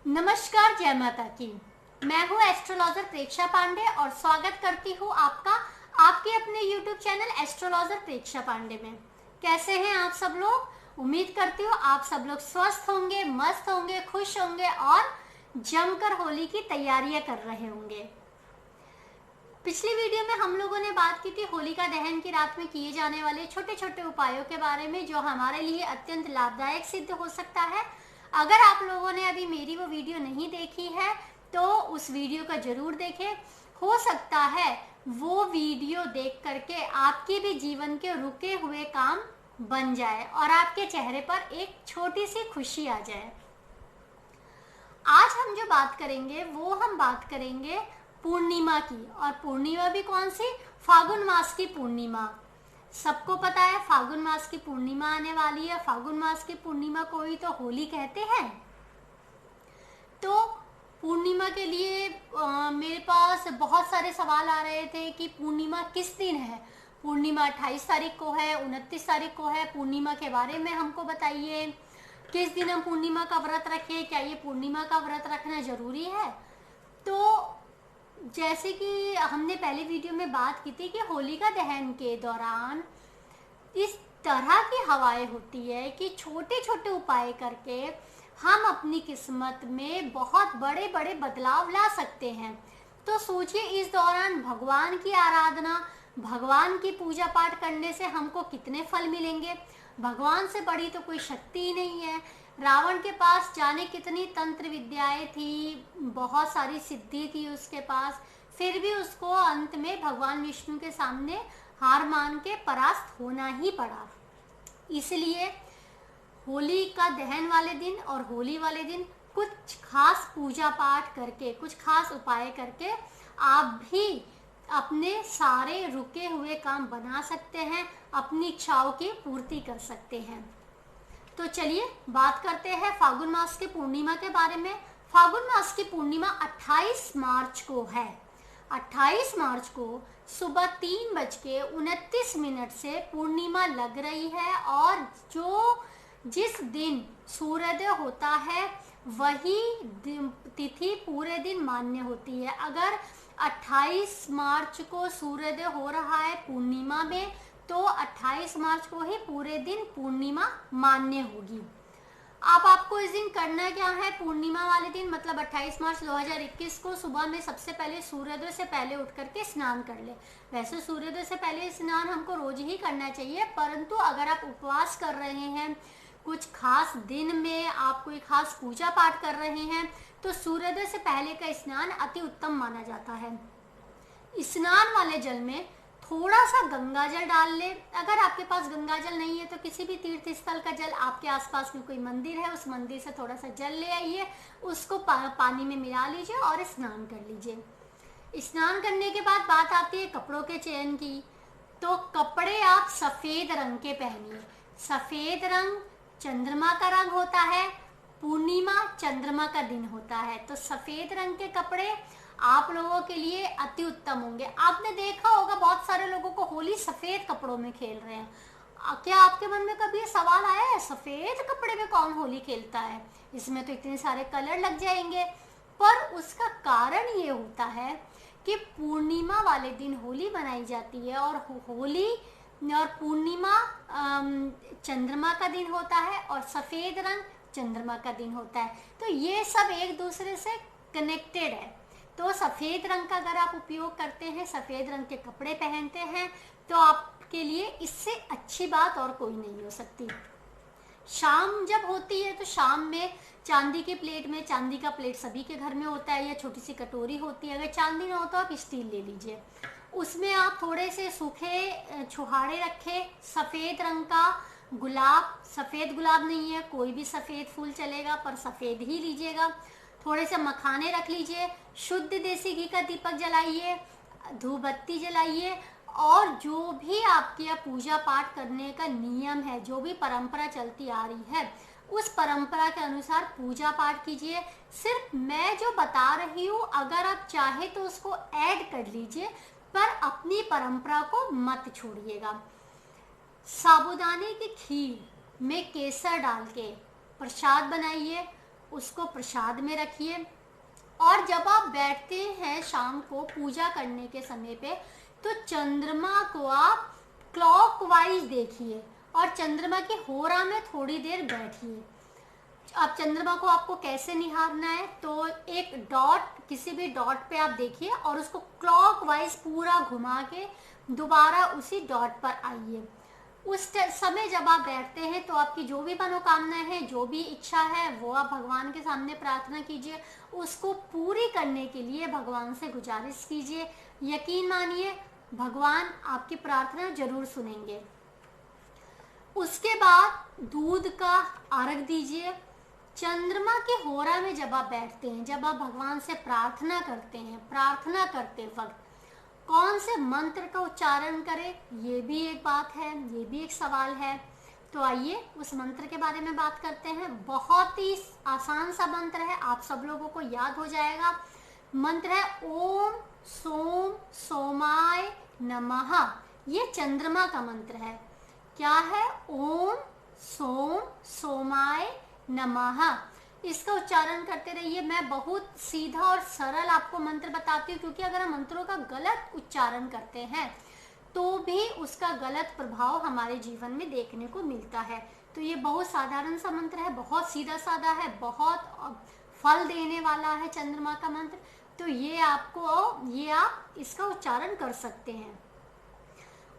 नमस्कार, जय माता की। मैं हूँ एस्ट्रोलॉजर प्रेक्षा पांडे और स्वागत करती हूँ आपका आपके अपने YouTube चैनल एस्ट्रोलॉजर प्रेक्षा पांडे में। कैसे हैं आप सब लोग? उम्मीद करती हूँ आप सब लोग स्वस्थ होंगे, मस्त होंगे, खुश होंगे और जमकर होली की तैयारियां कर रहे होंगे। पिछली वीडियो में हम लोगों ने बात की थी होलिका दहन की रात में किए जाने वाले छोटे छोटे उपायों के बारे में, जो हमारे लिए अत्यंत लाभदायक सिद्ध हो सकता है। अगर आप लोगों ने अभी मेरी वो वीडियो नहीं देखी है तो उस वीडियो को जरूर देखें। हो सकता है वो वीडियो देख करके आपके भी जीवन के रुके हुए काम बन जाए और आपके चेहरे पर एक छोटी सी खुशी आ जाए। आज हम जो बात करेंगे वो हम बात करेंगे पूर्णिमा की। और पूर्णिमा भी कौन सी? फागुन मास की पूर्णिमा। सबको पता है फागुन मास की पूर्णिमा आने वाली है। फागुन मास की पूर्णिमा को ही तो होली कहते हैं। तो पूर्णिमा के लिए मेरे पास बहुत सारे सवाल आ रहे थे कि पूर्णिमा किस दिन है। पूर्णिमा 28 तारीख को है, 29 तारीख को है। पूर्णिमा के बारे में हमको बताइए, किस दिन हम पूर्णिमा का व्रत रखें, क्या ये पूर्णिमा का व्रत रखना जरूरी है? तो जैसे कि हमने पहले वीडियो में बात की थी कि होलिका दहन के दौरान इस तरह की हवाएं होती है कि छोटे छोटे उपाय करके हम अपनी किस्मत में बहुत बड़े बड़े बदलाव ला सकते हैं। तो सोचिए, इस दौरान भगवान की आराधना, भगवान की पूजा पाठ करने से हमको कितने फल मिलेंगे। भगवान से बड़ी तो कोई शक्ति ही नहीं है। रावण के पास जाने कितनी तंत्र विद्याएं थी, बहुत सारी सिद्धि थी उसके पास, फिर भी उसको अंत में भगवान विष्णु के सामने हार मान के परास्त होना ही पड़ा। इसलिए होली का दहन वाले दिन और होली वाले दिन कुछ खास पूजा पाठ करके, कुछ खास उपाय करके आप भी अपने सारे रुके हुए काम बना सकते हैं, अपनी इच्छाओं की पूर्ति कर सकते हैं। तो चलिए बात करते हैं फागुन मास की पूर्णिमा के बारे में। फागुन मास की पूर्णिमा 28 मार्च को है। 28 मार्च को सुबह 3:29 से पूर्णिमा लग रही है और जिस दिन सूर्योदय होता है वही तिथि पूरे दिन मान्य होती है। अगर 28 मार्च को सूर्योदय हो रहा है पूर्णिमा में, तो 28 मार्च को ही पूरे दिन पूर्णिमा मान्य होगी। अब आपको इस दिन करना क्या है? पूर्णिमा वाले दिन मतलब 28 मार्च 2021 को सुबह में सबसे पहले सूर्योदय से पहले उठ करके स्नान कर ले। वैसे सूर्योदय से पहले स्नान हमको रोज ही करना चाहिए, परंतु अगर आप उपवास कर रहे हैं, कुछ खास दिन में आप कोई खास पूजा पाठ कर रहे हैं, तो सूर्योदय से पहले का स्नान अति उत्तम माना जाता है। स्नान वाले जल में थोड़ा सा गंगा जल डाल ले। अगर आपके पास गंगा जल नहीं है तो किसी भी तीर्थ स्थल का जल, आपके आसपास में कोई मंदिर है उस मंदिर से थोड़ा सा जल ले आइए, उसको पानी में मिला लीजिए और स्नान कर लीजिए। स्नान करने के बाद बात आती है कपड़ों के चयन की। तो कपड़े आप सफ़ेद रंग के पहनिए। सफ़ेद रंग चंद्रमा का रंग होता है, पूर्णिमा चंद्रमा का दिन होता है, तो सफ़ेद रंग के कपड़े आप लोगों के लिए अति उत्तम होंगे। आपने देखा होगा बहुत सारे लोगों को होली सफ़ेद कपड़ों में खेल रहे हैं। क्या आपके मन में कभी ये सवाल आया है सफ़ेद कपड़े में कौन होली खेलता है? इसमें तो इतने सारे कलर लग जाएंगे। पर उसका कारण ये होता है कि पूर्णिमा वाले दिन होली मनाई जाती है और होली और पूर्णिमा चंद्रमा का दिन होता है और सफ़ेद रंग चंद्रमा का दिन होता है। तो ये सब एक दूसरे से कनेक्टेड है। तो सफ़ेद रंग का अगर आप उपयोग करते हैं, सफ़ेद रंग के कपड़े पहनते हैं, तो आपके लिए इससे अच्छी बात और कोई नहीं हो सकती। शाम जब होती है तो शाम में चांदी के प्लेट में, चांदी का प्लेट सभी के घर में होता है या छोटी सी कटोरी होती है, अगर चांदी ना हो तो आप स्टील ले लीजिए। उसमें आप थोड़े से सूखे छुहारे रखें, सफ़ेद रंग का गुलाब, सफ़ेद गुलाब नहीं है कोई भी सफ़ेद फूल चलेगा पर सफ़ेद ही लीजिएगा। थोड़े से मखाने रख लीजिए, शुद्ध देसी घी का दीपक जलाइए, धूप बत्ती जलाइए और जो भी आपके यहाँ पूजा पाठ करने का नियम है, जो भी परंपरा चलती आ रही है, उस परंपरा के अनुसार पूजा पाठ कीजिए। सिर्फ मैं जो बता रही हूँ अगर आप चाहे तो उसको ऐड कर लीजिए, पर अपनी परंपरा को मत छोड़िएगा। साबूदाने की खीर में केसर डाल के प्रसाद बनाइए, उसको प्रसाद में रखिए। और जब आप बैठते हैं शाम को पूजा करने के समय पे, तो चंद्रमा को आप क्लॉकवाइज देखिए और चंद्रमा की होरा में थोड़ी देर बैठिए। अब चंद्रमा को आपको कैसे निहारना है, तो एक डॉट, किसी भी डॉट पे आप देखिए और उसको क्लॉकवाइज पूरा घुमा के दोबारा उसी डॉट पर आइए। उस समय जब आप बैठते हैं तो आपकी जो भी मनोकामना है, जो भी इच्छा है, वो आप भगवान के सामने प्रार्थना कीजिए। उसको पूरी करने के लिए भगवान से गुजारिश कीजिए। यकीन मानिए भगवान आपकी प्रार्थना जरूर सुनेंगे। उसके बाद दूध का अर्घ दीजिए। चंद्रमा की होरा में जब आप बैठते हैं, जब आप भगवान से प्रार्थना करते हैं, प्रार्थना करते वक्त कौन से मंत्र का उच्चारण करें, ये भी एक बात है, ये भी एक सवाल है। तो आइए उस मंत्र के बारे में बात करते हैं। बहुत ही आसान सा मंत्र है, आप सब लोगों को याद हो जाएगा। मंत्र है ओम सोम सोमाय नमः। ये चंद्रमा का मंत्र है। क्या है? ओम सोम सोमाय नमः। इसका उच्चारण करते रहिए। मैं बहुत सीधा और सरल आपको मंत्र बताती हूँ, क्योंकि अगर हम मंत्रों का गलत उच्चारण करते हैं तो भी उसका गलत प्रभाव हमारे जीवन में देखने को मिलता है। तो ये बहुत साधारण सा मंत्र है, बहुत सीधा साधा है, बहुत फल देने वाला है चंद्रमा का मंत्र। तो ये आप इसका उच्चारण कर सकते हैं।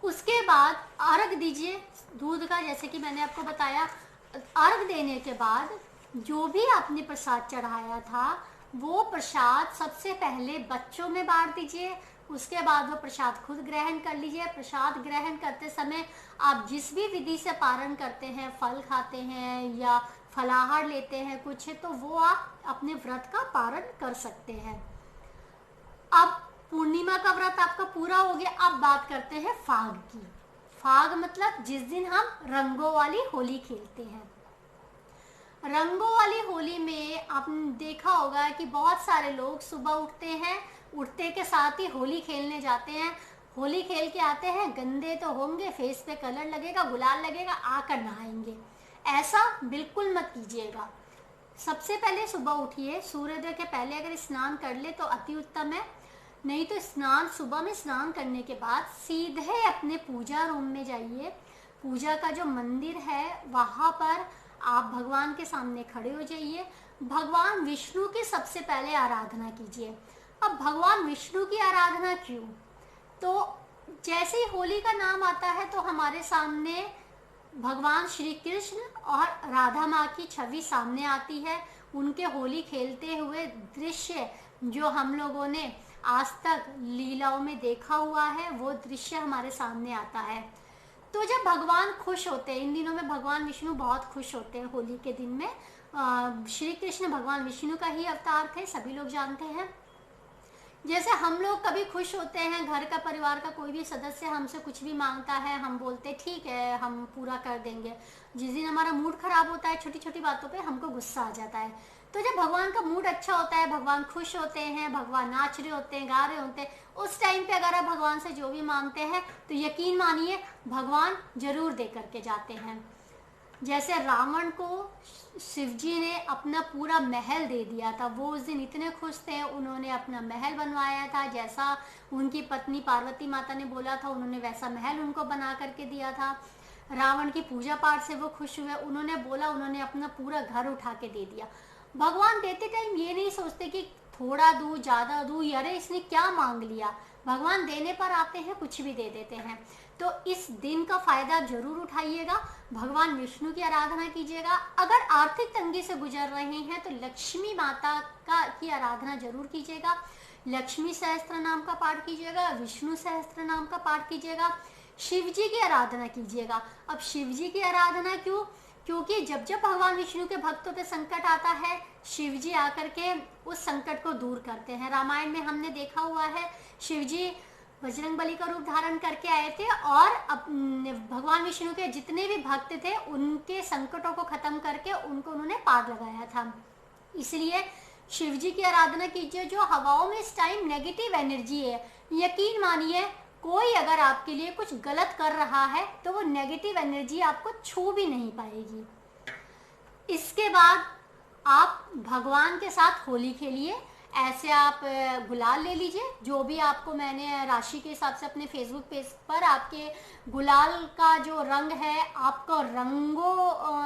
उसके बाद अर्घ दीजिए दूध का, जैसे कि मैंने आपको बताया। अर्घ देने के बाद जो भी आपने प्रसाद चढ़ाया था, वो प्रसाद सबसे पहले बच्चों में बांट दीजिए। उसके बाद वो प्रसाद खुद ग्रहण कर लीजिए। प्रसाद ग्रहण करते समय आप जिस भी विधि से पारण करते हैं, फल खाते हैं या फलाहार लेते हैं कुछ, तो वो आप अपने व्रत का पारण कर सकते हैं। अब पूर्णिमा का व्रत आपका पूरा हो गया। अब बात करते हैं फाग की। फाग मतलब जिस दिन हम रंगों वाली होली खेलते हैं। रंगों वाली होली में आपने देखा होगा कि बहुत सारे लोग सुबह उठते हैं, उठते के साथ ही होली खेलने जाते हैं। होली खेल के आते हैं, गंदे तो होंगे, फेस पे कलर लगेगा, गुलाल लगेगा, आकर नहाएंगे। ऐसा बिल्कुल मत कीजिएगा। सबसे पहले सुबह उठिए, सूर्योदय के पहले अगर स्नान कर ले तो अति उत्तम है। नहीं तो सुबह में स्नान करने के बाद सीधे अपने पूजा रूम में जाइए। पूजा का जो मंदिर है वहाँ पर आप भगवान के सामने खड़े हो जाइए। भगवान विष्णु की सबसे पहले आराधना कीजिए। अब भगवान विष्णु की आराधना क्यों? तो जैसे ही होली का नाम आता है तो हमारे सामने भगवान श्री कृष्ण और राधा माँ की छवि सामने आती है। उनके होली खेलते हुए दृश्य जो हम लोगों ने आज तक लीलाओं में देखा हुआ है, वो दृश्य हमारे सामने आता है। तो जब भगवान खुश होते हैं, इन दिनों में भगवान विष्णु बहुत खुश होते हैं होली के दिन में। श्री कृष्ण भगवान विष्णु का ही अवतार थे, सभी लोग जानते हैं। जैसे हम लोग कभी खुश होते हैं, घर का परिवार का कोई भी सदस्य हमसे कुछ भी मांगता है, हम बोलते ठीक है हम पूरा कर देंगे। जिस दिन हमारा मूड खराब होता है, छोटी छोटी बातों पे हमको गुस्सा आ जाता है। तो जब भगवान का मूड अच्छा होता है, भगवान खुश होते हैं, भगवान नाच रहे होते हैं, गा रहे होते हैं, उस टाइम पे अगर आप भगवान से जो भी मांगते हैं तो यकीन मानिए भगवान जरूर दे करके जाते हैं। जैसे रावण को शिवजी ने अपना पूरा महल दे दिया था, वो उस दिन इतने खुश थे, उन्होंने अपना महल बनवाया था। जैसा उनकी पत्नी पार्वती माता ने बोला था, उन्होंने वैसा महल उनको बना करके दिया था। रावण की पूजा पाठ से वो खुश हुए, उन्होंने बोला, उन्होंने अपना पूरा घर उठा के दे दिया। भगवान देते टाइम ये नहीं सोचते कि थोड़ा दूँ ज़्यादा दूँ, अरे इसने क्या मांग लिया। भगवान देने पर आते हैं, कुछ भी दे देते हैं। तो इस दिन का फायदा जरूर उठाइएगा, भगवान विष्णु की आराधना कीजिएगा। अगर आर्थिक तंगी से गुजर रहे हैं तो लक्ष्मी माता की आराधना जरूर कीजिएगा। लक्ष्मी सहस्त्र नाम का पाठ कीजिएगा, विष्णु सहस्त्र नाम का पाठ कीजिएगा, शिव जी की आराधना कीजिएगा। अब शिव जी की आराधना क्यों? क्योंकि जब जब भगवान विष्णु के भक्तों पे संकट आता है, शिव जी आकर के उस संकट को दूर करते हैं। रामायण में हमने देखा हुआ है, शिव जी बजरंगबली का रूप धारण करके आए थे और भगवान विष्णु के जितने भी भक्त थे उनके संकटों को खत्म करके उनको उन्होंने पार लगाया था। इसलिए शिव जी की आराधना कीजिए। जो हवाओं में इस टाइम नेगेटिव एनर्जी है, यकीन मानिए कोई अगर आपके लिए कुछ गलत कर रहा है तो वो नेगेटिव एनर्जी आपको छू भी नहीं पाएगी। इसके बाद आप भगवान के साथ होली खेलिए। ऐसे आप गुलाल ले लीजिए, जो भी आपको मैंने राशि के हिसाब से अपने फेसबुक पेज पर आपके गुलाल का जो रंग है, आपको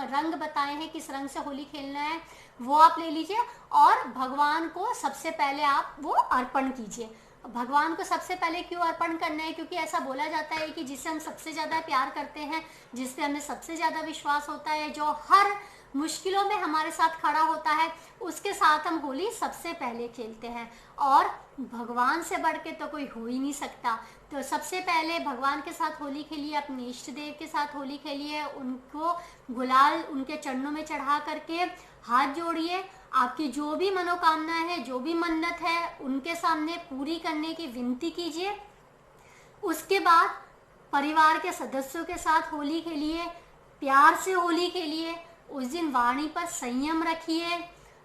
रंग बताए हैं किस रंग से होली खेलना है, वो आप ले लीजिए और भगवान को सबसे पहले आप वो अर्पण कीजिए। भगवान को सबसे पहले क्यों अर्पण करना है? क्योंकि ऐसा बोला जाता है कि जिससे हम सबसे ज़्यादा प्यार करते हैं, जिससे हमें सबसे ज़्यादा विश्वास होता है, जो हर मुश्किलों में हमारे साथ खड़ा होता है, उसके साथ हम होली सबसे पहले खेलते हैं। और भगवान से बढ़ के तो कोई हो ही नहीं सकता। तो सबसे पहले भगवान के साथ होली खेलिए, अपने इष्ट देव के साथ होली खेलिए, उनको गुलाल उनके चरणों में चढ़ा करके हाथ जोड़िए। आपकी जो भी मनोकामना है, जो भी मन्नत है, उनके सामने पूरी करने की विनती कीजिए। उसके बाद परिवार के सदस्यों के साथ होली खेलिए, प्यार से होली खेलिए। उस दिन वाणी पर संयम रखिए।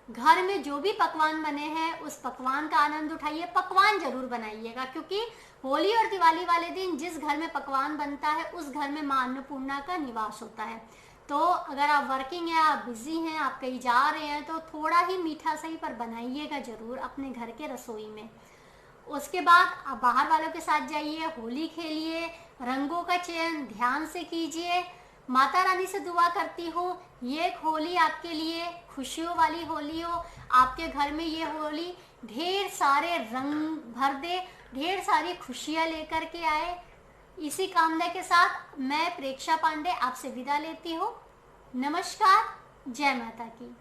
घर में जो भी पकवान बने हैं उस पकवान का आनंद उठाइए। पकवान जरूर बनाइएगा, क्योंकि होली और दिवाली वाले दिन जिस घर में पकवान बनता है उस घर में मां अन्नपूर्णा का निवास होता है। तो अगर आप वर्किंग हैं, आप बिजी हैं, आप कहीं जा रहे हैं, तो थोड़ा ही मीठा सही पर बनाइएगा जरूर अपने घर के रसोई में। उसके बाद आप बाहर वालों के साथ जाइए, होली खेलिए, रंगों का चयन ध्यान से कीजिए। माता रानी से दुआ करती हूँ ये होली आपके लिए खुशियों वाली होली हो। आपके घर में ये होली ढेर सारे रंग भर दे, ढेर सारी खुशियाँ लेकर के आए। इसी कामना के साथ मैं प्रेक्षा पांडे आपसे विदा लेती हूँ। नमस्कार, जय माता की।